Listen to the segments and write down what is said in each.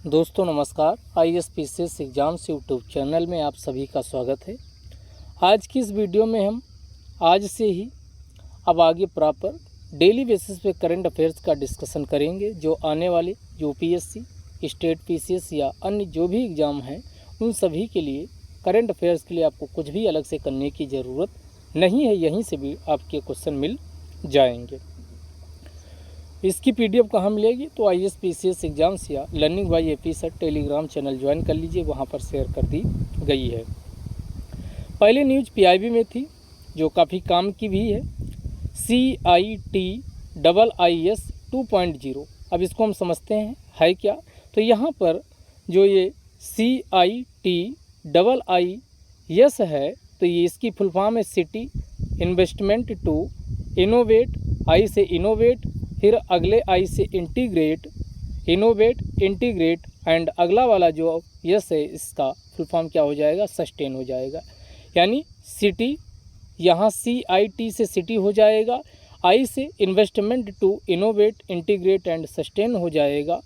दोस्तों नमस्कार। ISPCS exams YouTube channel में आप सभी का स्वागत है। आज की इस वीडियो में हम आज से ही अब आगे प्रॉपर डेली बेसिस पे करंट अफेयर्स का डिस्कशन करेंगे। जो आने वाले UPSC, स्टेट PCS या अन्य जो भी एग्ज़ाम हैं उन सभी के लिए करंट अफेयर्स के लिए आपको कुछ भी अलग से करने की ज़रूरत नहीं है। यहीं से भी आपके क्वेश्चन मिल जाएंगे। इसकी PDF कहाँ मिलेगी? तो ISPCS एग्ज़ाम्स या learning by AP sir Telegram channel join कर लीजिए, वहाँ पर शेयर कर दी गई है। पहले न्यूज़ PIB में थी जो काफ़ी काम की भी है। CITIIS 2.0। अब इसको हम समझते हैं है क्या। तो यहाँ पर जो ये CITIIS है तो ये इसकी फुल फॉर्म है सिटी इन्वेस्टमेंट टू इनोवेट, आई से इनोवेट, फिर अगले आई से इंटीग्रेट, इनोवेट, इंटीग्रेट एंड अगला वाला जो यस है इसका फुल फॉर्म क्या हो जाएगा? सस्टेन हो जाएगा। यानी सिटी यहाँ CIT से सिटी हो जाएगा, I say investment to innovate, integrate and sustain हो जाएगा।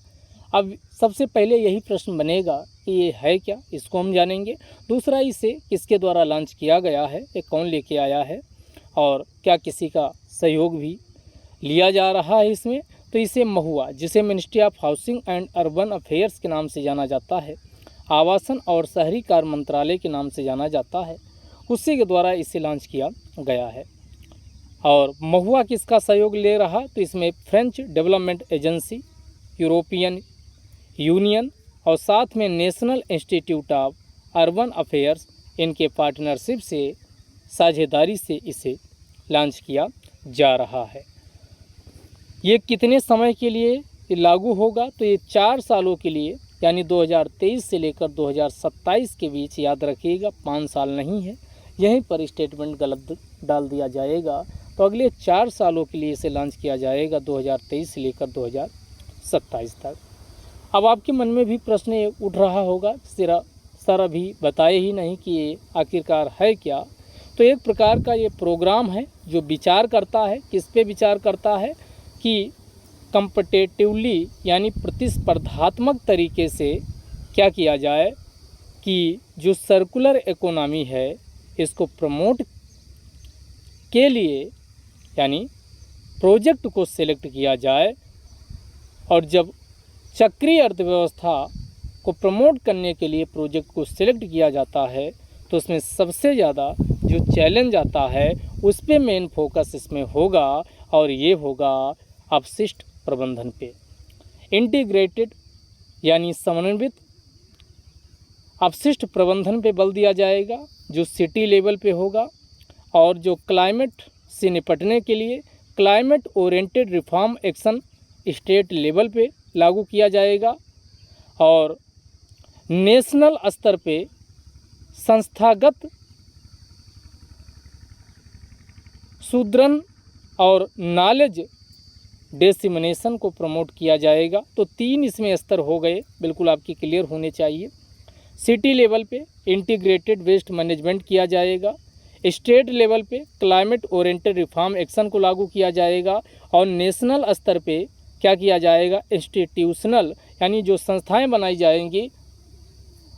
अब सबसे पहले यही प्रश्न बनेगा कि ये है क्या, इसको हम जानेंगे। दूसरा, इसे किसके द्वारा लॉन्च किया गया है, ये कौन लेके आया है और क्या किसी का सहयोग भी लिया जा रहा है इसमें। तो इसे महुआ, जिसे ministry of housing and urban affairs के नाम से जाना जाता है, आवासन और शहरी कार्य मंत्रालय के नाम से जाना जाता है, उसी के द्वारा इसे लॉन्च किया गया है। और महुआ किसका सहयोग ले रहा? तो इसमें French development agency, European union और साथ में national institute of urban affairs, इनके पार्टनरशिप से, साझेदारी से इसे लॉन्च किया जा रहा है। ये कितने समय के लिए लागू होगा? तो ये 4 सालों के लिए, यानी 2023 से लेकर 2027 के बीच, याद रखिएगा 5 साल नहीं है। यहीं पर स्टेटमेंट गलत डाल दिया जाएगा। तो अगले 4 सालों के लिए इसे लॉन्च किया जाएगा 2023 से लेकर 2027 तक। अब आपके मन में भी प्रश्न ये उठ रहा होगा, सर अभी बताए ही नहीं कि ये आखिरकार है क्या। तो एक प्रकार का ये प्रोग्राम है जो विचार करता है, किस पे विचार करता है कि कंपटेटिवली यानी प्रतिस्पर्धात्मक तरीके से क्या किया जाए कि जो सर्कुलर इकोनॉमी है इसको प्रमोट के लिए, यानी प्रोजेक्ट को सिलेक्ट किया जाए। और जब चक्रीय अर्थव्यवस्था को प्रमोट करने के लिए प्रोजेक्ट को सिलेक्ट किया जाता है तो उसमें सबसे ज़्यादा जो चैलेंज आता है उस पे मेन फोकस इसमें होगा और ये होगा अपशिष्ट प्रबंधन पे। इंटीग्रेटेड यानी समन्वित अपशिष्ट प्रबंधन पे बल दिया जाएगा जो सिटी लेवल पे होगा। और जो क्लाइमेट से निपटने के लिए climate oriented reform action state level पे लागू किया जाएगा। और नेशनल स्तर पे संस्थागत सुदृढ़ और नॉलेज डिसेमिनेशन को प्रमोट किया जाएगा। तो 3 इसमें स्तर हो गए, बिल्कुल आपकी क्लियर होने चाहिए। सिटी लेवल पे इंटीग्रेटेड वेस्ट मैनेजमेंट किया जाएगा, स्टेट लेवल पे क्लाइमेट ओरिएंटेड रिफॉर्म एक्शन को लागू किया जाएगा और नेशनल स्तर पे क्या किया जाएगा? इंस्टीट्यूशनल यानी जो संस्थाएं बनाई जाएंगी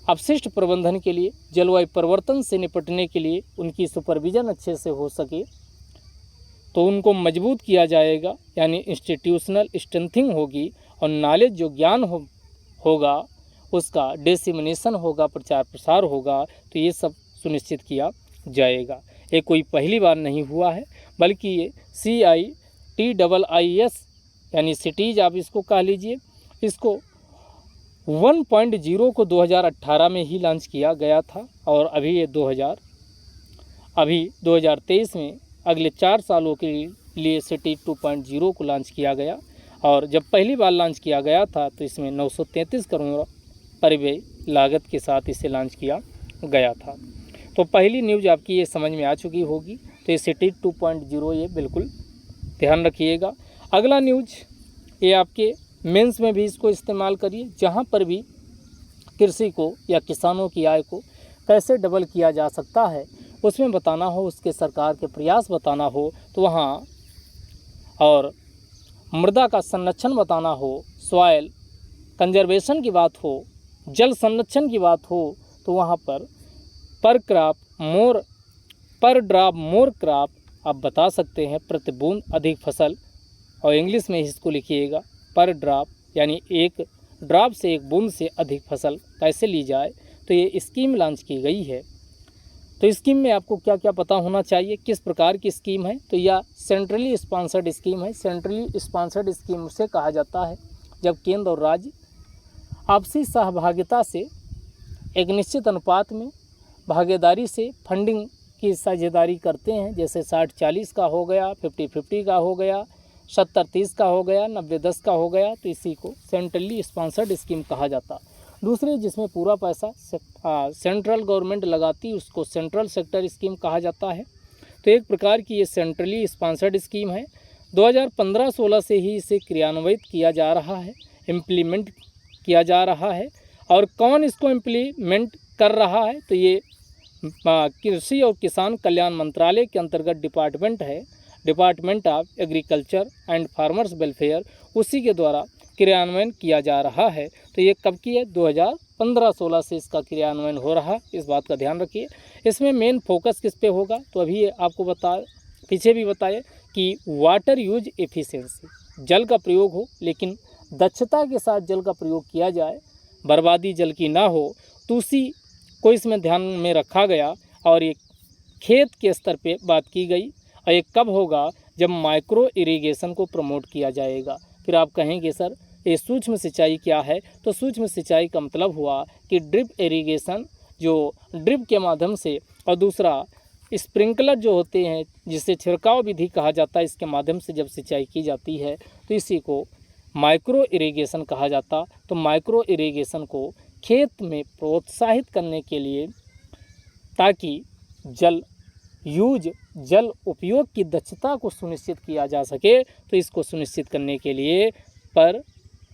अपशिष्ट प्रबंधन के लिए, जलवायु परिवर्तन से निपटने के लिए, उनकी सुपरविजन अच्छे से हो सके तो उनको मजबूत किया जाएगा, यानी इंस्टीट्यूशनल स्ट्रेंथिंग होगी। और नॉलेज जो ज्ञान होगा उसका डिसेमिनेशन होगा, प्रचार प्रसार होगा। तो ये सब सुनिश्चित किया जाएगा। ये कोई पहली बार नहीं हुआ है, बल्कि ये CITIIS यानी सिटीज़ आप इसको कह लीजिए, इसको 1.0 को 2018 में ही लॉन्च किया गया था और अभी ये 2023 में अगले 4 सालों के लिए सिटी 2.0 को लॉन्च किया गया। और जब पहली बार लॉन्च किया गया था तो इसमें 933 करोड़ रुपये लागत के साथ इसे लॉन्च किया गया था। तो पहली न्यूज़ आपकी ये समझ में आ चुकी होगी। तो ये सिटी 2.0 ये बिल्कुल ध्यान रखिएगा। अगला न्यूज़ ये आपके मेंस में भी इसको इस्तेमाल करिए, जहाँ पर भी कृषि को या किसानों की आय को कैसे डबल किया जा सकता है उसमें बताना हो, उसके सरकार के प्रयास बताना हो तो वहाँ, और मृदा का संरक्षण बताना हो, सॉयल कंजर्वेशन की बात हो, जल संरक्षण की बात हो, तो वहाँ पर ड्रॉप मोर क्रॉप आप बता सकते हैं, प्रति बूंद अधिक फसल। और इंग्लिश में इसको लिखिएगा पर ड्रॉप, यानी एक ड्रॉप से एक बूंद से अधिक फसल कैसे ली जाए। तो ये स्कीम लॉन्च की गई है। तो स्कीम में आपको क्या क्या पता होना चाहिए, किस प्रकार की स्कीम है। तो यह सेंट्रली स्पॉन्सर्ड स्कीम है। सेंट्रली स्पॉन्सर्ड स्कीम उसे कहा जाता है जब केंद्र और राज्य आपसी सहभागिता से एक निश्चित अनुपात में भागीदारी से फंडिंग की साझेदारी करते हैं। जैसे 60-40 का हो गया, 50-50 का हो गया, 70-30 का हो गया, 90-10 का हो गया। तो इसी को सेंट्रली स्पॉन्सर्ड स्कीम कहा जाता। दूसरे जिसमें पूरा पैसा सेंट्रल गवर्नमेंट लगाती, उसको सेंट्रल सेक्टर स्कीम कहा जाता है। तो एक प्रकार की ये सेंट्रली स्पॉन्सर्ड स्कीम है। 2015-16 से ही इसे क्रियान्वित किया जा रहा है, इम्प्लीमेंट किया जा रहा है। और कौन इसको इम्प्लीमेंट कर रहा है, तो ये कृषि और किसान कल्याण मंत्रालय के अंतर्गत डिपार्टमेंट है, department of agriculture and farmers welfare, उसी के द्वारा क्रियान्वयन किया जा रहा है। तो ये कब की है, 2015-16 से इसका क्रियान्वयन हो रहा, इस बात का ध्यान रखिए। इसमें मेन फोकस किस पे होगा, तो अभी आपको पीछे भी बताया कि वाटर यूज एफिशिएंसी, जल का प्रयोग हो लेकिन दक्षता के साथ जल का प्रयोग किया जाए, बर्बादी जल की ना हो, तो उसी को इसमें ध्यान में रखा गया। और ये खेत के स्तर पे बात की गई। और ये कब होगा, जब माइक्रो इरिगेशन को प्रमोट किया जाएगा। फिर आप कहेंगे सर ये सूक्ष्म सिंचाई क्या है, तो सूक्ष्म सिंचाई का मतलब हुआ कि ड्रिप इरिगेशन, जो ड्रिप के माध्यम से, और दूसरा स्प्रिंकलर जो होते हैं जिसे छिड़काव विधि कहा जाता है, इसके माध्यम से जब सिंचाई की जाती है तो इसी को माइक्रो इरिगेशन कहा जाता। तो माइक्रो इरिगेशन को खेत में प्रोत्साहित करने के लिए, ताकि जल उपयोग की दक्षता को सुनिश्चित किया जा सके, तो इसको सुनिश्चित करने के लिए पर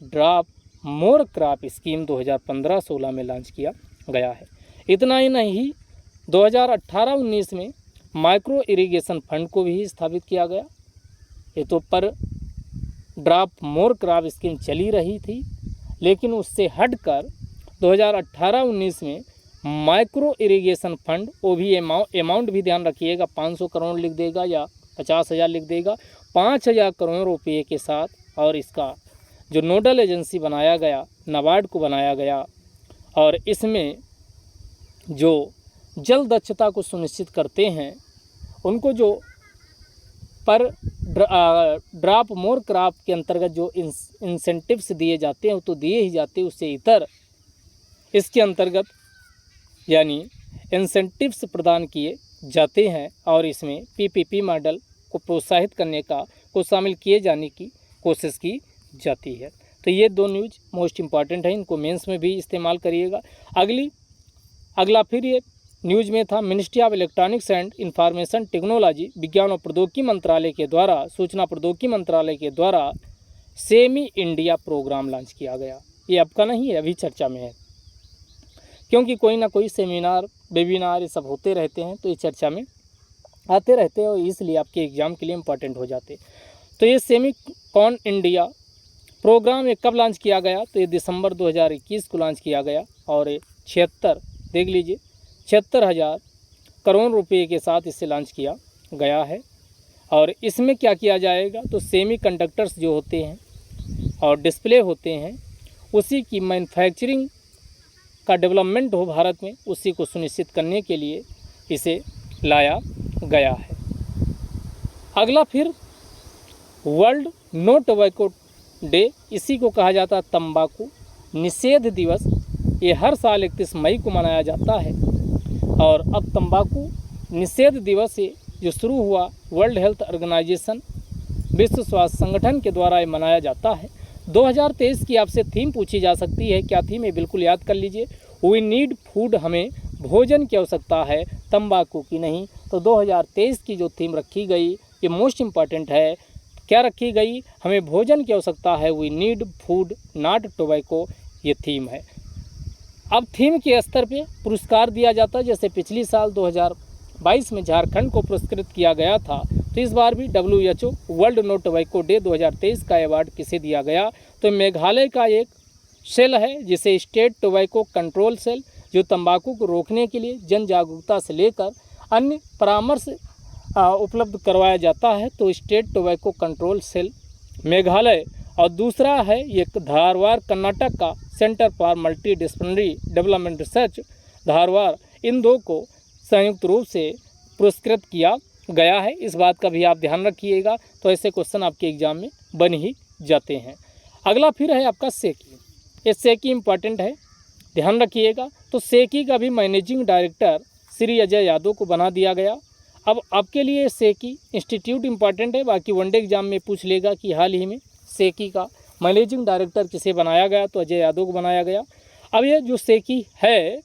ड्रॉप मोर क्रॉप स्कीम 2015-16 में लॉन्च किया गया है। इतना ही नहीं, 2018-19 में माइक्रो इरिगेशन फंड को भी स्थापित किया गया। ये तो पर ड्रॉप मोर क्रॉप स्कीम चली रही थी, लेकिन उससे हटकर 2018-19 में माइक्रो इरिगेशन फंड, वो भी अमाउंट भी ध्यान रखिएगा, 500 करोड़ लिख देगा या 50,000 लिख देगा, 5,000 करोड़ रुपये के साथ। और इसका जो नोडल एजेंसी बनाया गया, नाबार्ड को बनाया गया। और इसमें जो जल दक्षता को सुनिश्चित करते हैं, उनको जो पर ड्रॉप मोर क्रॉप के अंतर्गत जो इंसेंटिव्स दिए जाते हैं वो तो दिए ही जाते हैं, उससे इतर इसके अंतर्गत यानी इंसेंटिव्स प्रदान किए जाते हैं। और इसमें पीपीपी मॉडल को प्रोत्साहित करने को शामिल किए जाने की कोशिश की जाती है। तो ये दो न्यूज़ मोस्ट इम्पॉर्टेंट है, इनको मेंस में भी इस्तेमाल करिएगा। अगला फिर ये न्यूज़ में था, ministry of electronics and information technology, विज्ञान और प्रौद्योगिकी मंत्रालय के द्वारा, सूचना प्रौद्योगिकी मंत्रालय के द्वारा सेमी इंडिया प्रोग्राम लॉन्च किया गया। ये अब का नहीं है, अभी चर्चा में है, क्योंकि कोई ना कोई सेमिनार वेबिनार ये सब होते रहते हैं, तो ये चर्चा में आते रहते हैं और इसलिए आपके एग्ज़ाम के लिए इम्पॉर्टेंट हो जाते। तो ये सेमी कॉन इंडिया प्रोग्राम ये कब लॉन्च किया गया, तो ये दिसंबर 2021 को लॉन्च किया गया। और ये 76,000 करोड़ रुपये के साथ इसे लॉन्च किया गया है। और इसमें क्या किया जाएगा, तो सेमी कंडक्टर्स जो होते हैं और डिस्प्ले होते हैं, उसी की मैन्युफैक्चरिंग का डेवलपमेंट हो भारत में, उसी को सुनिश्चित करने के लिए इसे लाया गया है। अगला फिर वर्ल्ड नो टोबैको डे, इसी को कहा जाता है तंबाकू निषेध दिवस। ये हर साल 31 मई को मनाया जाता है। और अब तंबाकू निषेध दिवस जो शुरू हुआ वर्ल्ड हेल्थ ऑर्गेनाइजेशन, विश्व स्वास्थ्य संगठन के द्वारा ये मनाया जाता है। 2023 की आपसे थीम पूछी जा सकती है, क्या थीम है बिल्कुल याद कर लीजिए। वी नीड फूड, हमें भोजन की आवश्यकता है, तंबाकू की नहीं। तो 2023 की जो थीम रखी गई ये मोस्ट इम्पॉर्टेंट है। क्या रखी गई, हमें भोजन की आवश्यकता है, we need food not tobacco, ये थीम है। अब थीम के स्तर पे पुरस्कार दिया जाता है, जैसे पिछली साल 2022 में झारखंड को पुरस्कृत किया गया था, तो इस बार भी WHO world no tobacco day 2023 का अवार्ड किसे दिया गया, तो मेघालय का एक सेल है जिसे स्टेट टोबैको कंट्रोल सेल, जो तंबाकू को रोकने के लिए जन जागरूकता से लेकर अन्य परामर्श उपलब्ध करवाया जाता है, तो state tobacco control cell Meghalaya. और दूसरा है ये धारवाड़ कर्नाटक का centre for multi disciplinary development research Dharwad. इन दो को संयुक्त रूप से पुरस्कृत किया गया है। इस बात का भी आप ध्यान रखिएगा, तो ऐसे क्वेश्चन आपके एग्जाम में बन ही जाते हैं। अगला फिर है आपका सेकी। ये सेकी इम्पॉर्टेंट है, ध्यान रखिएगा। तो सेकी का भी मैनेजिंग डायरेक्टर श्री अजय यादव को बना दिया गया। अब आपके लिए सेकी इंस्टीट्यूट इम्पॉर्टेंट है, बाकी वनडे एग्जाम में पूछ लेगा कि हाल ही में सेकी का मैनेजिंग डायरेक्टर किसे बनाया गया, तो अजय यादव को बनाया गया। अब ये जो सेकी है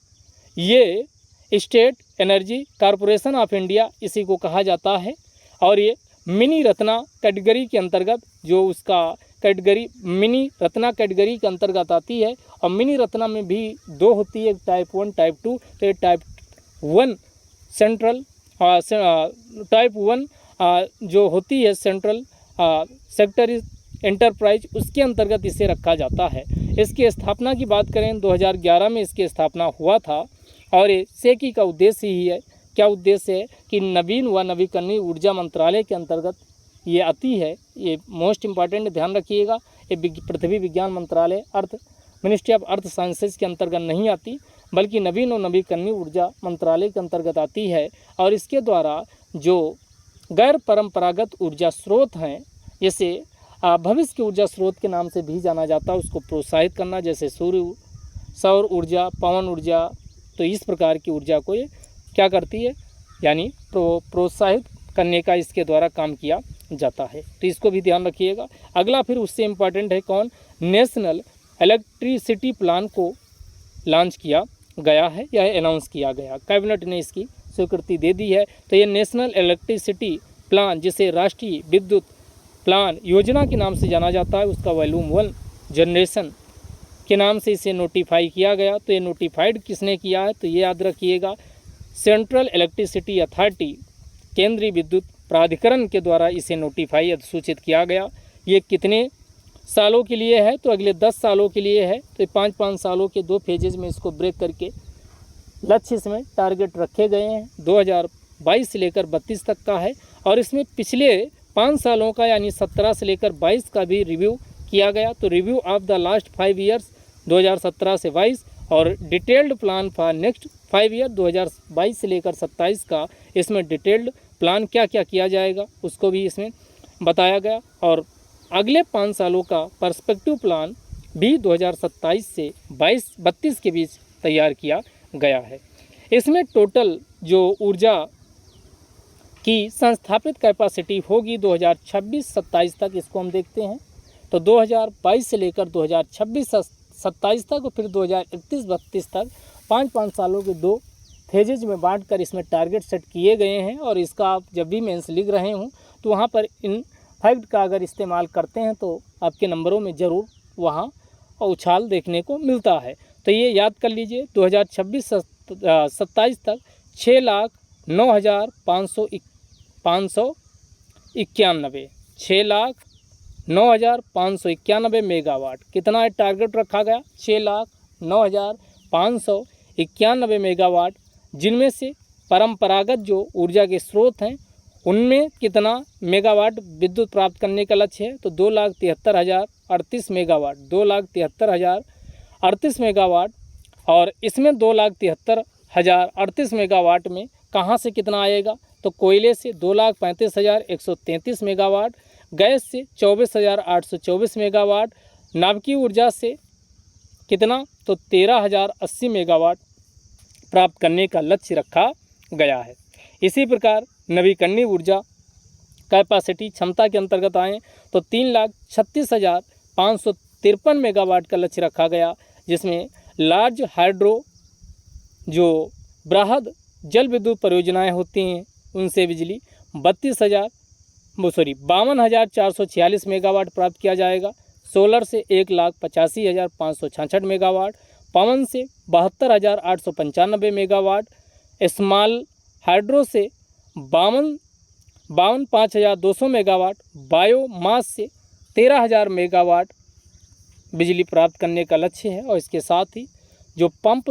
ये state energy corporation of India इसी को कहा जाता है, और ये मिनी रत्ना कैटेगरी के अंतर्गत, जो उसका कैटेगरी मिनी रत्ना कैटेगरी के अंतर्गत आती है। और मिनी रत्ना में भी दो होती है, टाइप 1 टाइप 2। तो ये टाइप 1 सेंट्रल टाइप 1 जो होती है सेंट्रल सेक्टर एंटरप्राइज, उसके अंतर्गत इसे रखा जाता है। इसकी स्थापना की बात करें 2011 में इसकी स्थापना हुआ था। और ये सेकी का उद्देश्य ही है, क्या उद्देश्य है कि नवीन व नवीकरणीय ऊर्जा मंत्रालय के अंतर्गत ये आती है। ये मोस्ट इम्पॉर्टेंट, ध्यान रखिएगा। ये पृथ्वी विज्ञान मंत्रालय अर्थ मिनिस्ट्री ऑफ अर्थ साइंसेज के अंतर्गत नहीं आती, बल्कि नवीन और नवीकरणीय ऊर्जा मंत्रालय के अंतर्गत आती है। और इसके द्वारा जो गैर परंपरागत ऊर्जा स्रोत हैं, जैसे भविष्य के ऊर्जा स्रोत के नाम से भी जाना जाता है, उसको प्रोत्साहित करना, जैसे सूर्य, सौर ऊर्जा, पवन ऊर्जा। तो इस प्रकार की ऊर्जा को ये क्या करती है, यानी प्रोत्साहित करने का इसके द्वारा काम किया जाता है। तो इसको भी ध्यान रखिएगा। अगला फिर उससे इम्पॉर्टेंट है कौन, नेशनल इलेक्ट्रिसिटी प्लान को लॉन्च किया गया है या अनाउंस किया गया, कैबिनेट ने इसकी स्वीकृति दे दी है। तो ये नेशनल इलेक्ट्रिसिटी प्लान, जिसे राष्ट्रीय विद्युत प्लान योजना के नाम से जाना जाता है, उसका वॉल्यूम 1 जनरेशन के नाम से इसे नोटिफाई किया गया। तो ये नोटिफाइड किसने किया है, तो ये याद रखिएगा, सेंट्रल इलेक्ट्रिसिटी अथॉरिटी, केंद्रीय विद्युत प्राधिकरण के द्वारा इसे नोटिफाई अधिसूचित किया गया। ये कितने सालों के लिए है, तो अगले 10 सालों के लिए है। तो 5-5 सालों के 2 फेजेज में इसको ब्रेक करके लक्ष्य इसमें टारगेट रखे गए हैं। 2022 से लेकर 32 तक का है। और इसमें पिछले 5 सालों का यानी 17 से लेकर 22 का भी रिव्यू किया गया। तो review of the last 5 years 2017 से 22 और detailed plan for next 5 year 2022 से लेकर 27 का, इसमें डिटेल्ड प्लान क्या क्या किया जाएगा उसको भी इसमें बताया गया। और अगले 5 सालों का पर्सपेक्टिव प्लान भी 2027 से 32 के बीच तैयार किया गया है। इसमें टोटल जो ऊर्जा की संस्थापित कैपेसिटी होगी 2026-27 तक, इसको हम देखते हैं। तो 2022 से लेकर 2026-27 तक और फिर 2031-32 तक 5-5 सालों के 2 फेजेज में बांटकर इसमें टारगेट सेट किए गए हैं। और इसका आप जब भी मेंस लिख रहे हूँ तो वहाँ पर इन फैक्ट का अगर इस्तेमाल करते हैं तो आपके नंबरों में ज़रूर वहाँ उछाल देखने को मिलता है। तो ये याद कर लीजिए, 2026-27 तक 6,09,591 मेगावाट कितना टारगेट रखा गया, 6,09,591 मेगावाट, जिनमें से परंपरागत जो ऊर्जा के स्रोत हैं उनमें कितना मेगावाट विद्युत प्राप्त करने का लक्ष्य है, तो 2,73,038 मेगावाट, 2,73,038 मेगावाट। और इसमें 2,73,038 मेगावाट में कहाँ से कितना आएगा, तो कोयले से 2,35,133 मेगावाट, गैस से 24,824 मेगावाट, नाभिकीय ऊर्जा से कितना, तो 13,080 मेगावाट प्राप्त करने का लक्ष्य रखा गया है। इसी प्रकार नवीकरणीय ऊर्जा कैपेसिटी क्षमता के अंतर्गत आएँ तो 3,36,553 मेगावाट का लक्ष्य रखा गया, जिसमें लार्ज हाइड्रो जो बृहद जल विद्युत परियोजनाएं होती हैं उनसे बिजली 52,446 मेगावाट प्राप्त किया जाएगा। सोलर से 1,85,566 मेगावाट, पवन से 72,895 मेगावाट, स्मॉल हाइड्रो से 5,200 मेगावाट, बायोमास से 13,000 मेगावाट बिजली प्राप्त करने का लक्ष्य है। और इसके साथ ही जो पंप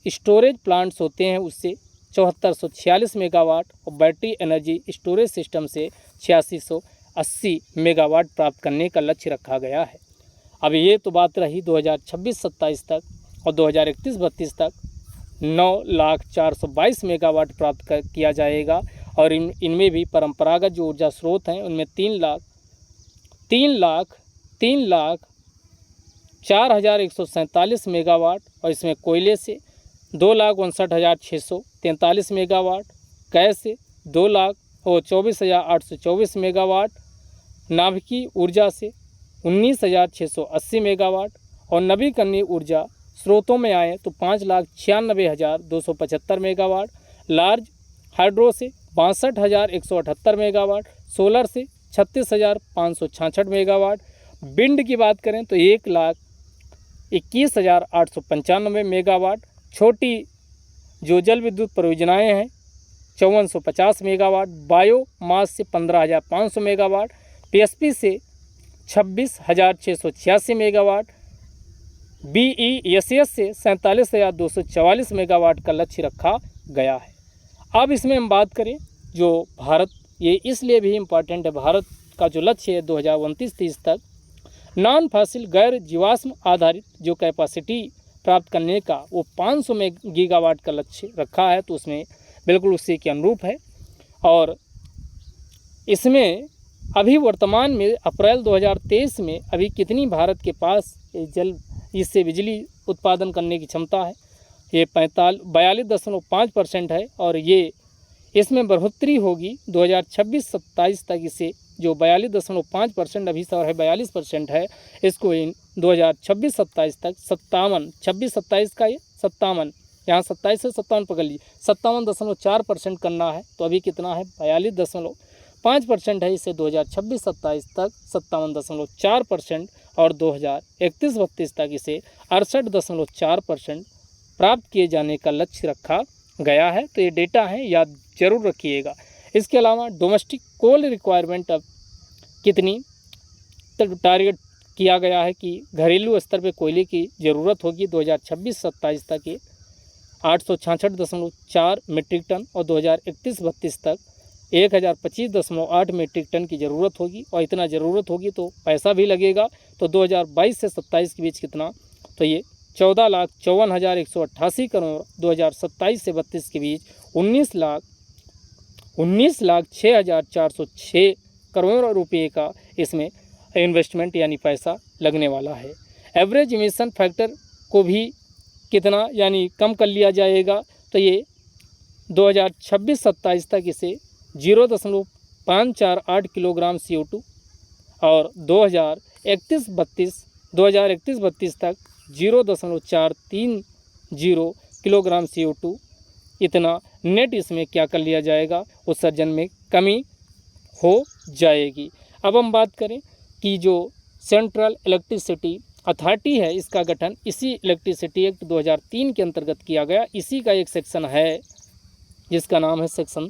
स्टोरेज प्लांट्स होते हैं उससे 7446 मेगावाट और बैटरी एनर्जी स्टोरेज सिस्टम से 8680 मेगावाट प्राप्त करने का लक्ष्य रखा गया है। अब ये तो बात रही 2026-27 तक, और 2031-32 तक 9,422 मेगावाट प्राप्त किया जाएगा। और इनमें भी परंपरागत जो ऊर्जा स्रोत हैं उनमें 3,04,147 मेगावाट, और इसमें कोयले से 2,59,643 मेगावाट, गैस से 2,24,824 मेगावाट, नाभिकीय ऊर्जा से 19,680 मेगावाट, और नवीकरणीय ऊर्जा स्रोतों में आए तो 5,96,275 मेगावाट, लार्ज हाइड्रो से 62,178 मेगावाट, सोलर से 36,566 मेगावाट, विंड की बात करें तो 1,21,895 मेगावाट, छोटी जो जल विद्युत परियोजनाएँ हैं 5450 मेगावाट, बायोमास से 15,500 मेगावाट, पीएसपी से 26,686 मेगावाट, बीईएसएस से 47,244 मेगावाट का लक्ष्य रखा गया है। अब इसमें हम बात करें जो भारत, ये इसलिए भी इम्पॉर्टेंट है, भारत का जो लक्ष्य है 2029-30 तक नॉन फॉसिल गैर जीवाश्म आधारित जो कैपेसिटी प्राप्त करने का वो 500 गीगावाट का लक्ष्य रखा है, तो उसमें बिल्कुल उसी के अनुरूप है। और इसमें अभी वर्तमान में अप्रैल 2023 में अभी कितनी भारत के पास इससे बिजली उत्पादन करने की क्षमता है, ये 42.5% है। और ये इसमें बढ़ोतरी होगी 2026-27 तक, इसे जो 42.5% अभी सर है 42% है, इसको इन 2026-27 तक 26-27 का ये 57, यहाँ 27 से 57 पकड़ लीजिए, 57.4% करना है। तो अभी कितना है 42.5% है, इसे 2026-27 तक 57.4% और 2031-32 तक इसे 68.4% प्राप्त किए जाने का लक्ष्य रखा गया है। तो ये डेटा है, याद जरूर रखिएगा। इसके अलावा डोमेस्टिक कोल रिक्वायरमेंट अब कितनी टारगेट किया गया है कि घरेलू स्तर पे कोयले की ज़रूरत होगी 2026-27 तक ये 866.4 मीट्रिक टन, और 2031-32 तक 1025.8 मीट्रिक टन की ज़रूरत होगी। और इतना ज़रूरत होगी तो पैसा भी लगेगा। तो 2022 से 27 के बीच कितना, तो ये 14,54,188 करोड़, 2027 से 32 के बीच 19,06,406 करोड़ रुपए का इसमें इन्वेस्टमेंट यानी पैसा लगने वाला है। एवरेज इमिशन फैक्टर को भी कितना यानी कम कर लिया जाएगा, तो ये 2026-27 तक इसे 0.548 किलोग्राम CO2 और 2031-32 तक 0.430 किलोग्राम CO2 इतना नेट इसमें क्या कर लिया जाएगा, उत्सर्जन में कमी हो जाएगी। अब हम बात करें कि जो सेंट्रल इलेक्ट्रिसिटी अथॉरिटी है, इसका गठन इसी इलेक्ट्रिसिटी एक्ट 2003 के अंतर्गत किया गया। इसी का एक सेक्शन है जिसका नाम है सेक्शन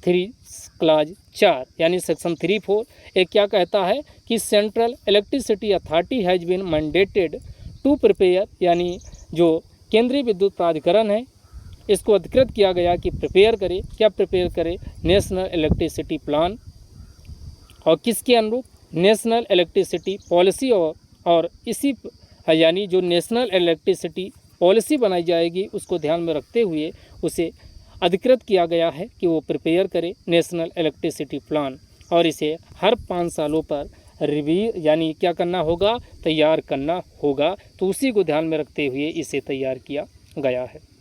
3 क्लाज 4 यानी सेक्शन 3(4). एक क्या कहता है कि central electricity authority has been mandated to prepare, यानी जो केंद्रीय विद्युत प्राधिकरण है इसको अधिकृत किया गया कि प्रिपेयर करे, क्या प्रिपेयर करे, नेशनल इलेक्ट्रिसिटी प्लान, और किसके अनुरूप, नेशनल इलेक्ट्रिसिटी पॉलिसी। और इसी यानी जो नेशनल इलेक्ट्रिसिटी पॉलिसी बनाई जाएगी उसको ध्यान में रखते हुए उसे अधिकृत किया गया है कि वो प्रिपेयर करे नेशनल इलेक्ट्रिसिटी प्लान, और इसे हर 5 सालों पर रिव्यू यानी क्या करना होगा, तैयार करना होगा। तो उसी को ध्यान में रखते हुए इसे तैयार किया गया है।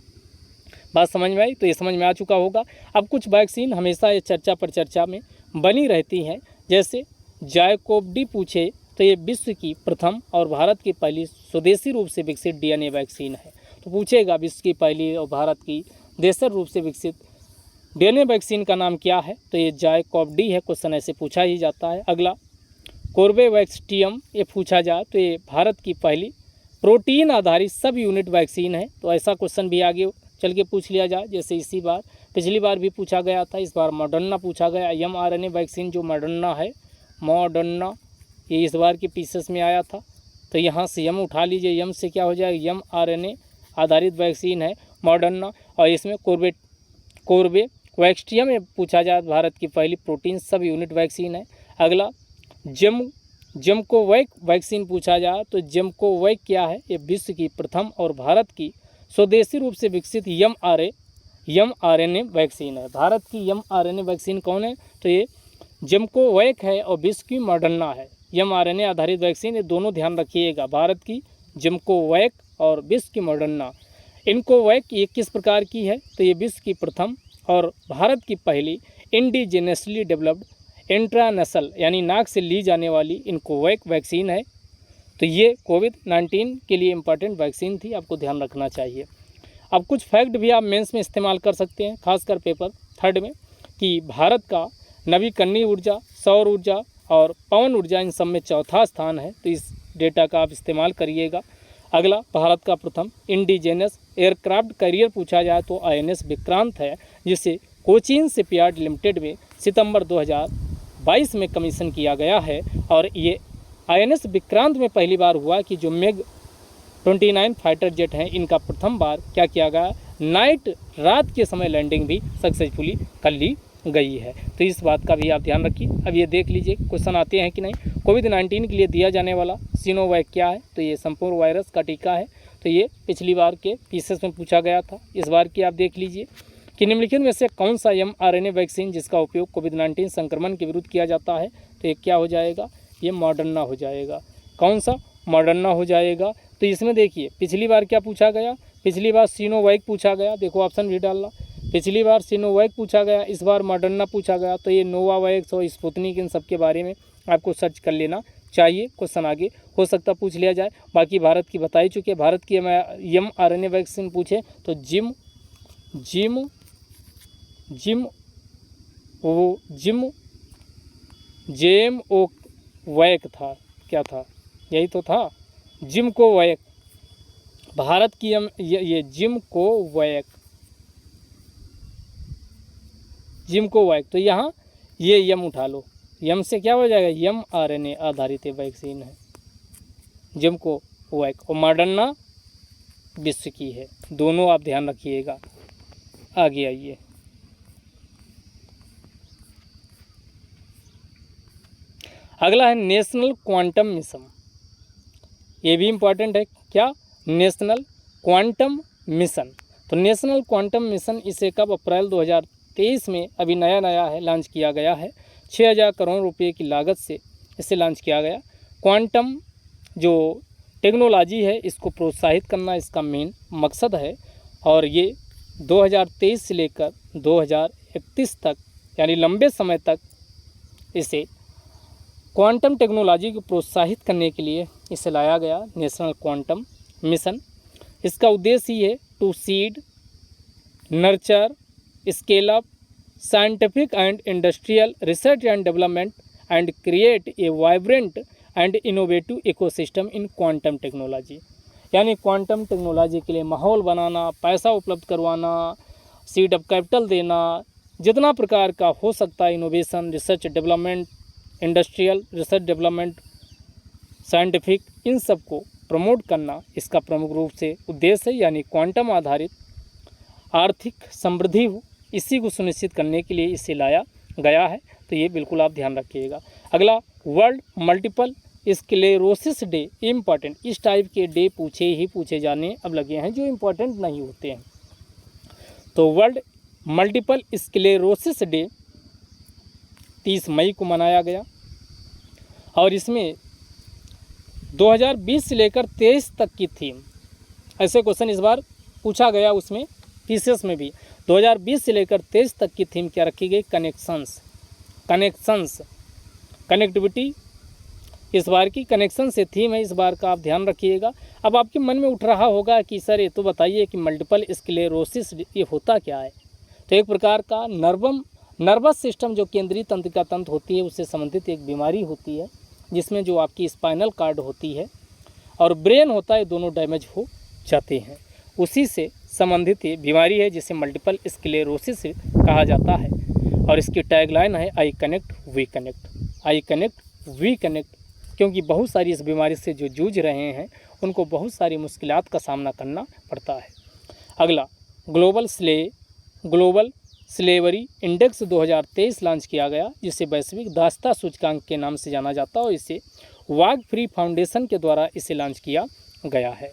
बात समझ में आई? तो ये समझ में आ चुका होगा। अब कुछ वैक्सीन हमेशा ये चर्चा में बनी रहती हैं, जैसे जायकोव डी पूछे तो ये विश्व की प्रथम और भारत की पहली स्वदेशी रूप से विकसित DNA वैक्सीन है। तो पूछेगा विश्व की पहली और भारत की देशी रूप से विकसित DNA वैक्सीन का नाम क्या है, तो ये जायकोव डी है। क्वेश्चन ऐसे पूछा ही जाता है। अगला कोर्बेवैक्स TM ये पूछा जाए तो ये भारत की पहली प्रोटीन आधारित सब यूनिट वैक्सीन है। तो ऐसा क्वेश्चन भी आगे चल के पूछ लिया जाए, जैसे इसी बार पिछली बार भी पूछा गया था, इस बार मॉडर्ना पूछा गया। mRNA वैक्सीन जो मॉडर्ना है, मॉडर्ना ये इस बार के पीसेस में आया था। तो यहाँ से यम उठा लीजिए, यम से क्या हो जाएगा, mRNA आधारित वैक्सीन है मॉडर्ना, और इसमें कोर्बेवैक्स में पूछा जाए भारत की पहली प्रोटीन सब यूनिट वैक्सीन है। अगला जेमकोवैक वैक्सीन पूछा जाए तो जेमकोवैक क्या है, ये विश्व की प्रथम और भारत की स्वदेशी रूप से विकसित mRNA वैक्सीन है। भारत की mRNA वैक्सीन कौन है, तो ये जेमकोवैक है और विश्व की मॉडर्ना है। mRNA आधारित वैक्सीन, ये दोनों ध्यान रखिएगा, भारत की जेमकोवैक और विश्व की मॉडर्ना। इनकोवैक ये किस प्रकार की है, तो ये विश्व की प्रथम और भारत की पहली इंडिजेनसली डेवलप्ड इंट्रानसल यानी नाक से ली जाने वाली इनकोवैक वैक्सीन है। तो ये कोविड-19 के लिए इम्पॉर्टेंट वैक्सीन थी, आपको ध्यान रखना चाहिए। अब कुछ फैक्ट भी आप मेंस में इस्तेमाल कर सकते हैं, खासकर पेपर 3 में, कि भारत का नवीकरणीय ऊर्जा, सौर ऊर्जा और पवन ऊर्जा इन सब में चौथा स्थान है, तो इस डेटा का आप इस्तेमाल करिएगा। अगला, भारत का प्रथम इंडिजेनस एयरक्राफ्ट कैरियर पूछा जाए तो INS विक्रांत है, जिसे कोचीन शिपयार्ड लिमिटेड में सितंबर 2022 में कमीशन किया गया है। और ये INS विक्रांत में पहली बार हुआ कि जो MiG-29 फाइटर जेट हैं, इनका प्रथम बार क्या किया गया, रात के समय लैंडिंग भी सक्सेसफुली कर ली गई है। तो इस बात का भी आप ध्यान रखिए। अब ये देख लीजिए क्वेश्चन आते हैं कि नहीं। कोविड-19 के लिए दिया जाने वाला सिनोवैक क्या है, तो ये संपूर्ण वायरस का टीका है। तो ये पिछली बार के पीसेस में पूछा गया था, इस बार की आप देख लीजिए कि निम्नलिखित में से कौन सा mRNA वैक्सीन जिसका उपयोग कोविड-19 संक्रमण के विरुद्ध किया जाता है, तो ये क्या हो जाएगा, ये मॉडर्ना हो जाएगा। कौन सा, मॉडर्ना हो जाएगा। तो इसमें देखिए पिछली बार क्या पूछा गया, पिछली बार सिनोवैक पूछा गया, देखो ऑप्शन भी डालना, पिछली बार सिनोवैक पूछा गया, इस बार मॉडर्ना पूछा गया। तो ये नोवावैक्स और स्पुतनिक इन सब के बारे में आपको सर्च कर लेना चाहिए, क्वेश्चन आगे हो सकता पूछ लिया जाए। बाकी भारत की बता ही चुके, भारत की mRNA वैक्सीन पूछे तो जेमओवैक था, क्या था, यही तो था, जिमकोवैक। भारत की ये जिमकोवैक। तो यहाँ ये यम उठा लो, यम से क्या हो जाएगा, mRNA आधारित वैक्सीन है जिमकोवैक, और मॉडर्ना विश्व की है। दोनों आप ध्यान रखिएगा। आगे आइए, अगला है नेशनल क्वांटम मिशन। ये भी इम्पॉर्टेंट है, क्या, नेशनल क्वांटम मिशन। तो नेशनल क्वांटम मिशन इसे कब, अप्रैल 2023 में अभी नया है, लॉन्च किया गया है। 6000 करोड़ रुपए की लागत से इसे लॉन्च किया गया। क्वांटम जो टेक्नोलॉजी है इसको प्रोत्साहित करना इसका मेन मकसद है, और ये 2023 से लेकर 2031 तक यानी लंबे समय तक इसे क्वांटम टेक्नोलॉजी को प्रोत्साहित करने के लिए इसे लाया गया, नेशनल क्वांटम मिशन। इसका उद्देश्य ये है to seed, nurture, scale up scientific and industrial research and development and create a vibrant and innovative ecosystem in quantum technology. यानी क्वांटम टेक्नोलॉजी के लिए माहौल बनाना, पैसा उपलब्ध करवाना, सीड ऑफ कैपिटल देना, जितना प्रकार का हो सकता है innovation, research development, industrial research development, scientific, इन सब को प्रमोट करना इसका प्रमुख रूप से उद्देश्य है। यानी क्वांटम आधारित आर्थिक समृद्धि हो, इसी को सुनिश्चित करने के लिए इसे लाया गया है। तो ये बिल्कुल आप ध्यान रखिएगा। अगला, world multiple sclerosis day, important. इस टाइप के डे पूछे जाने अब लगे हैं जो इम्पॉर्टेंट नहीं होते हैं। तो वर्ल्ड मल्टीपल स्क्लेरोसिस डे 30 मई को मनाया गया, और इसमें 2020 से लेकर 23 तक की थीम, ऐसे क्वेश्चन इस बार पूछा गया, उसमें पीसीएस में भी 2020 से लेकर 23 तक की थीम क्या रखी गई, कनेक्टिविटी। इस बार की कनेक्शन से थीम है, इस बार का आप ध्यान रखिएगा। अब आपके मन में उठ रहा होगा कि सर ये तो बताइए कि मल्टीपल स्क्लेरोसिस ये होता क्या है। तो एक प्रकार का नर्वस सिस्टम जो केंद्रीय तंत्रिका तंत्र होती है उससे संबंधित एक बीमारी होती है, जिसमें जो आपकी स्पाइनल कार्ड होती है और ब्रेन होता है, दोनों डैमेज हो जाते हैं। उसी से संबंधित ये बीमारी है जिसे मल्टीपल स्क्लेरोसिस कहा जाता है। और इसकी टैगलाइन है I connect we connect, I connect we connect. क्योंकि बहुत सारी इस बीमारी से जो जूझ रहे हैं उनको बहुत सारी मुश्किलात का सामना करना पड़ता है। अगला, ग्लोबल स्लेवरी इंडेक्स 2023 लॉन्च किया गया, जिसे वैश्विक दासता सूचकांक के नाम से जाना जाता है और इसे वाग फ्री फाउंडेशन के द्वारा इसे लॉन्च किया गया है।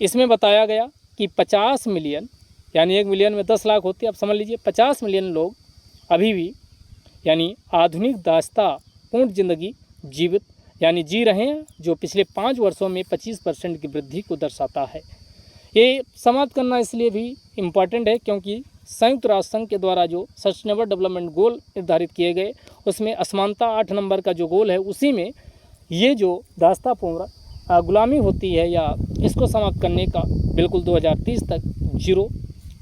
इसमें बताया गया कि 50 मिलियन, यानी 1 मिलियन में 10 लाख होते हैं, आप समझ लीजिए 50 मिलियन लोग अभी भी यानी आधुनिक दासता पूर्ण जिंदगी जीवित यानी जी रहे हैं, जो पिछले 5 वर्षों में 25% की वृद्धि को दर्शाता है। ये समाप्त करना इसलिए भी इम्पॉर्टेंट है क्योंकि संयुक्त राष्ट्र संघ के द्वारा जो सस्टेनेबल डेवलपमेंट गोल निर्धारित किए गए उसमें असमानता 8 नंबर का जो गोल है उसी में ये जो दासता पूर्ण गुलामी होती है या इसको समाप्त करने का बिल्कुल 2030 तक 0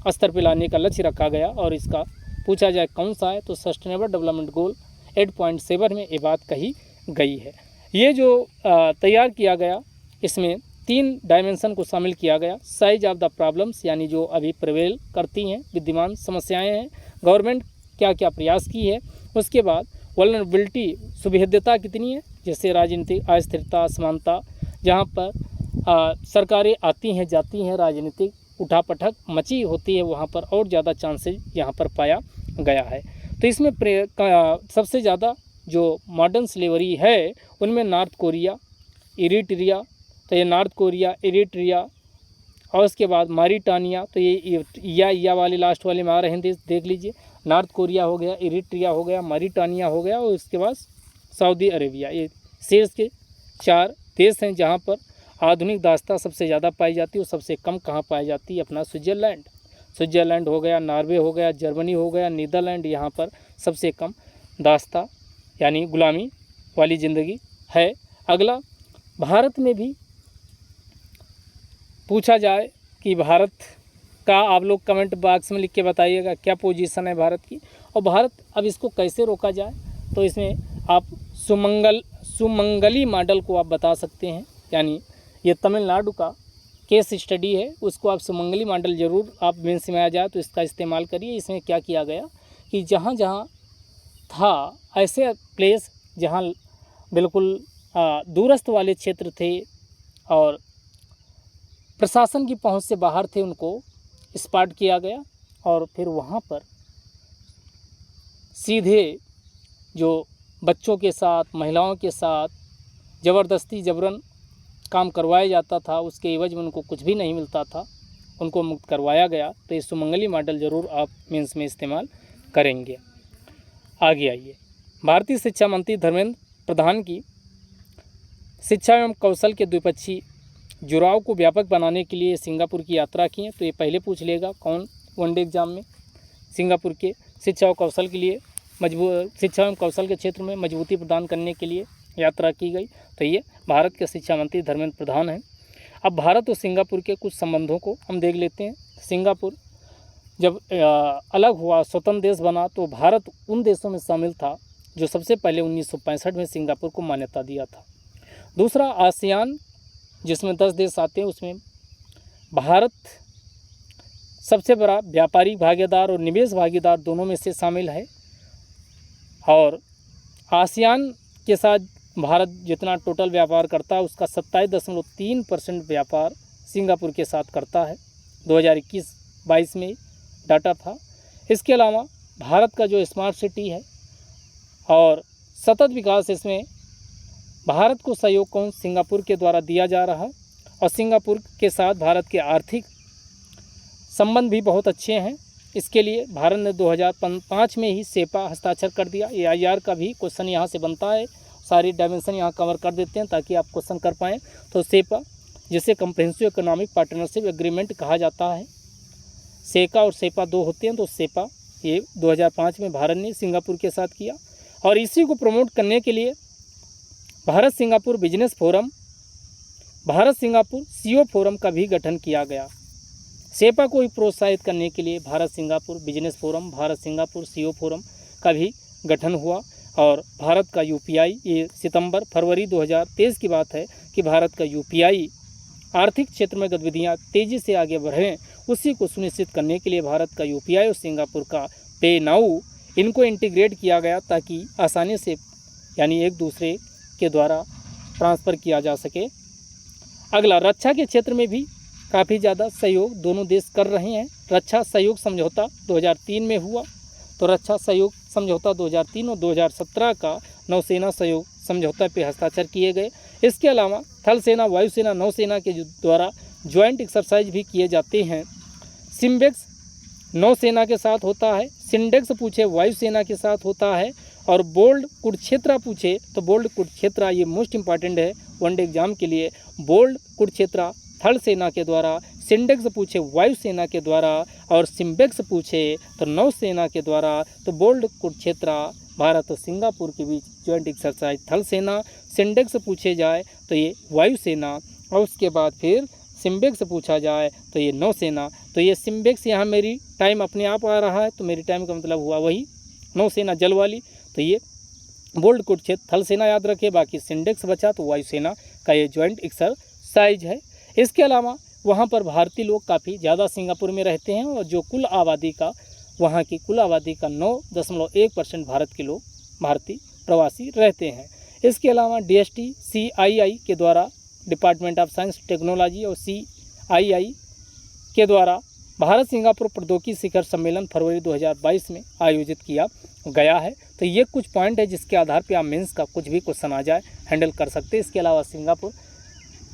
स्तर पर लाने का लक्ष्य रखा गया। और इसका पूछा जाए कौन सा है तो सस्टेनेबल डेवलपमेंट गोल 8.7 में ये बात कही गई है। ये जो तैयार किया गया इसमें 3 डायमेंशन को शामिल किया गया। साइज ऑफ द प्रॉब्लम्स, यानी जो अभी प्रिवेल करती हैं विद्यमान समस्याएं हैं, गवर्नमेंट क्या क्या प्रयास की है। उसके बाद वल्नरेबिलिटी, सुविधता कितनी है, जैसे राजनीतिक अस्थिरता, असमानता, जहाँ पर सरकारें आती हैं जाती हैं, राजनीतिक उठापटक मची होती है, वहाँ पर और ज़्यादा चांसेस यहाँ पर पाया गया है। तो इसमें सबसे ज़्यादा जो मॉडर्न स्लेवरी है उनमें नॉर्थ कोरिया, इरिट्रिया, तो ये नॉर्थ कोरिया, इरिट्रिया और उसके बाद मारिटानिया, तो ये या वाले लास्ट वाले में आ रहे हैं देश, देख लीजिए। नॉर्थ कोरिया हो गया, इरिट्रिया हो गया, मारिटानिया हो गया और उसके बाद सऊदी अरेबिया। ये शीर्ष के 4 देश हैं जहाँ पर आधुनिक दासता सबसे ज़्यादा पाई जाती है और सबसे कम कहाँ पाई जाती है, अपना स्विट्ज़रलैंड हो गया, नॉर्वे हो गया, जर्मनी हो गया, नीदरलैंड, यहाँ पर सबसे कम दासता यानी गुलामी वाली ज़िंदगी है। अगला, भारत में भी पूछा जाए कि भारत का, आप लोग कमेंट बॉक्स में लिख के बताइएगा क्या पोजीशन है भारत की, और भारत अब इसको कैसे रोका जाए। तो इसमें आप सुमंगली मॉडल को आप बता सकते हैं, यानी ये तमिलनाडु का केस स्टडी है, उसको आप सुमंगली मॉडल ज़रूर आप मेंस में आ जाए तो इसका इस्तेमाल करिए। इसमें क्या किया गया कि जहाँ जहाँ था ऐसे प्लेस जहाँ बिल्कुल दूरस्थ वाले क्षेत्र थे और प्रशासन की पहुंच से बाहर थे, उनको स्पॉट किया गया और फिर वहां पर सीधे जो बच्चों के साथ, महिलाओं के साथ ज़बरदस्ती जबरन काम करवाया जाता था, उसके एवज में उनको कुछ भी नहीं मिलता था, उनको मुक्त करवाया गया। तो ये सुमंगली मॉडल ज़रूर आप मेंस में इस्तेमाल करेंगे। आगे आइए, भारतीय शिक्षा मंत्री धर्मेंद्र प्रधान की शिक्षा एवं कौशल के द्विपक्षीय जुड़ाव को व्यापक बनाने के लिए सिंगापुर की यात्रा की है। तो ये पहले पूछ लेगा कौन वनडे एग्जाम में, सिंगापुर के शिक्षा और कौशल के लिए शिक्षा एवं कौशल के क्षेत्र में मजबूती प्रदान करने के लिए यात्रा की गई। तो ये भारत के शिक्षा मंत्री धर्मेंद्र प्रधान हैं। अब भारत और सिंगापुर के कुछ संबंधों को हम देख लेते हैं। सिंगापुर जब अलग हुआ, स्वतंत्र देश बना, तो भारत उन देशों में शामिल था जो सबसे पहले 1965 में सिंगापुर को मान्यता दिया था। दूसरा, आसियान जिसमें 10 देश आते हैं, उसमें भारत सबसे बड़ा व्यापारी भागीदार और निवेश भागीदार दोनों में से शामिल है। और आसियान के साथ भारत जितना टोटल व्यापार करता है उसका 27.3% व्यापार सिंगापुर के साथ करता है, 2021-22 में डाटा था। इसके अलावा भारत का जो स्मार्ट सिटी है और सतत विकास, इसमें भारत को सहयोग कौन सिंगापुर के द्वारा दिया जा रहा है और सिंगापुर के साथ भारत के आर्थिक संबंध भी बहुत अच्छे हैं। इसके लिए भारत ने 2005 में ही सेपा हस्ताक्षर कर दिया। AIR का भी क्वेश्चन यहाँ से बनता है, सारी डायमेंशन यहाँ कवर कर देते हैं ताकि आप क्वेश्चन कर पाएँ। तो सेपा, जिसे कम्प्रिहेंसिव इकोनॉमिक पार्टनरशिप एग्रीमेंट कहा जाता है, सेका और सेपा 2 होते हैं। तो सेपा ये 2005 में भारत ने सिंगापुर के साथ किया और इसी को प्रमोट करने के लिए Bharat Singapore business forum, Bharat Singapore CO forum का भी गठन किया गया। सेपा को ही प्रोत्साहित करने के लिए Bharat Singapore business forum, Bharat Singapore CO forum का भी गठन हुआ। और भारत का UPI, ये फरवरी 2023 की बात है कि भारत का UPI आर्थिक क्षेत्र में गतिविधियाँ तेज़ी से आगे बढ़ें, उसी को सुनिश्चित करने के लिए भारत का UPI और सिंगापुर का पे नाउ, इनको इंटीग्रेट किया गया ताकि आसानी से यानी एक दूसरे के द्वारा ट्रांसफ़र किया जा सके। अगला, रक्षा के क्षेत्र में भी काफ़ी ज़्यादा सहयोग दोनों देश कर रहे हैं। रक्षा सहयोग समझौता 2003 में हुआ, तो रक्षा सहयोग समझौता 2003 और 2017 का नौसेना सहयोग समझौता पे हस्ताक्षर किए गए। इसके अलावा थल सेना, वायुसेना, नौसेना के द्वारा ज्वाइंट एक्सरसाइज भी किए जाते हैं। सिम्बेक्स नौसेना के साथ होता है, सिंडेक्स पूछे वायुसेना के साथ होता है, और बोल्ड कुरुक्षेत्रा पूछे तो बोल्ड कुरुक्षेत्रा ये मोस्ट इंपॉर्टेंट है वनडे एग्जाम के लिए। बोल्ड कुरुक्षेत्रा थल सेना के द्वारा, सिंडेक्स पूछे वायुसेना के द्वारा, और सिम्बेक्स पूछे तो नौसेना के द्वारा। तो बोल्ड कुरुक्षेत्रा भारत और सिंगापुर के बीच ज्वाइंट एक्सरसाइज थल सेना, सिंडेक्स पूछे जाए तो ये वायुसेना, और उसके बाद फिर सिम्बेक्स पूछा जाए तो ये नौसेना। तो ये सिम्बेक्स यहाँ मेरी टाइम अपने आप आ रहा है, तो मेरी टाइम का मतलब हुआ वही नौसेना जल वाली। तो ये बोल्ड कुरुक्षेत्र थल सेना याद रखे, बाकी सिंडेक्स बचा तो वायुसेना का ये ज्वाइंट एक्सरसाइज है। इसके अलावा वहाँ पर भारतीय लोग काफ़ी ज़्यादा सिंगापुर में रहते हैं, और जो कुल आबादी का वहाँ की कुल आबादी का 9.1% भारत के लोग भारतीय प्रवासी रहते हैं। इसके अलावा DST CII के द्वारा, डिपार्टमेंट ऑफ साइंस टेक्नोलॉजी और CII के द्वारा भारत सिंगापुर प्रौद्योगिकी शिखर सम्मेलन फरवरी 2022 में आयोजित किया गया है। तो ये कुछ पॉइंट है जिसके आधार पर आप मेंस का कुछ भी क्वेश्चन आ जाए हैंडल कर सकते हैं। इसके अलावा सिंगापुर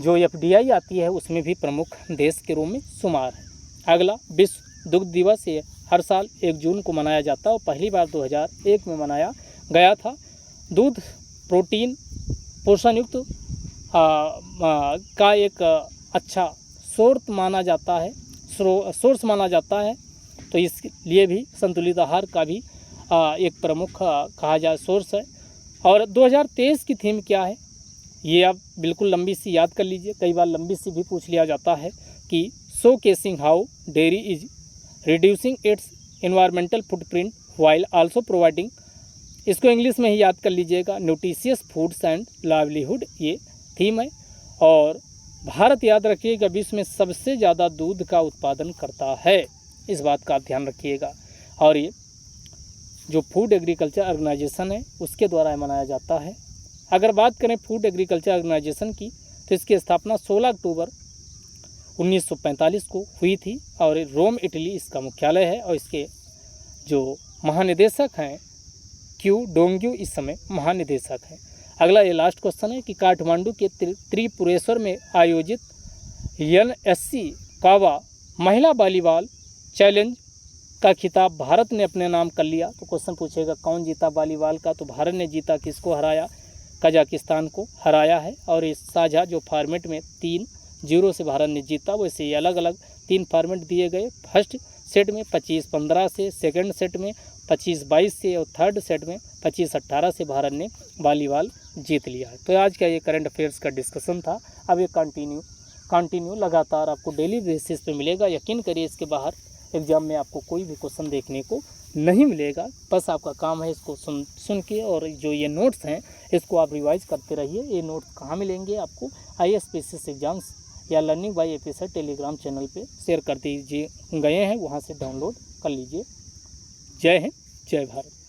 जो FDI आती है उसमें भी प्रमुख देश के रूप में शुमार है। अगला, विश्व दुग्ध दिवस, ये हर साल 1 जून को मनाया जाता है और पहली बार 2001 में मनाया गया था। दूध प्रोटीन पोषण युक्त का एक अच्छा सोर्स माना जाता है, तो इसलिए भी संतुलित आहार का भी एक प्रमुख कहा जाए सोर्स है। और 2023 की थीम क्या है, ये आप बिल्कुल लंबी सी याद कर लीजिए, कई बार लंबी सी भी पूछ लिया जाता है कि showcasing how dairy is reducing it's environmental footprint while also providing, इसको इंग्लिश में ही याद कर लीजिएगा, न्यूट्रिशियस फूड्स एंड लाइवलीहुड, ये थीम है। और भारत याद रखिएगा विश्व में सबसे ज़्यादा दूध का उत्पादन करता है, इस बात का ध्यान रखिएगा। और ये जो फूड एग्रीकल्चर ऑर्गेनाइजेशन है उसके द्वारा मनाया जाता है। अगर बात करें फूड एग्रीकल्चर ऑर्गेनाइजेशन की, तो इसकी स्थापना 16 अक्टूबर 1945 को हुई थी, और रोम इटली इसका मुख्यालय है, और इसके जो महानिदेशक हैं क्यू डोंग्यू इस समय महानिदेशक हैं। अगला, ये लास्ट क्वेश्चन है कि काठमांडू के त्रिपुरेश्वर में आयोजित NSC कावा महिला वॉलीबॉल चैलेंज का खिताब भारत ने अपने नाम कर लिया। तो क्वेश्चन पूछेगा कौन जीता वॉलीबॉल का, तो भारत ने जीता, किसको हराया, कजाकिस्तान को हराया है। और इस साझा जो फॉर्मेट में 3-0 से भारत ने जीता, वैसे ये अलग अलग 3 फॉर्मेट दिए गए। फर्स्ट सेट में 25-15 से, सेकंड सेट में 25-22 से, और थर्ड सेट में 25-18 से भारत ने वॉलीबॉल जीत लिया है। तो आज का ये करंट अफेयर्स का डिस्कशन था। अब ये कंटिन्यू लगातार आपको डेली बेसिस पे मिलेगा। यकीन करिए इसके बाहर एग्जाम में आपको कोई भी क्वेश्चन देखने को नहीं मिलेगा। बस आपका काम है इसको सुन के, और जो ये नोट्स हैं इसको आप रिवाइज करते रहिए। ये नोट्स कहाँ मिलेंगे आपको, IAS एग्जाम्स या लर्निंग बाय एपीएसआई टेलीग्राम चैनल पे शेयर कर दीजिए गए हैं, वहाँ से डाउनलोड कर लीजिए। जय हिंद, जय भारत।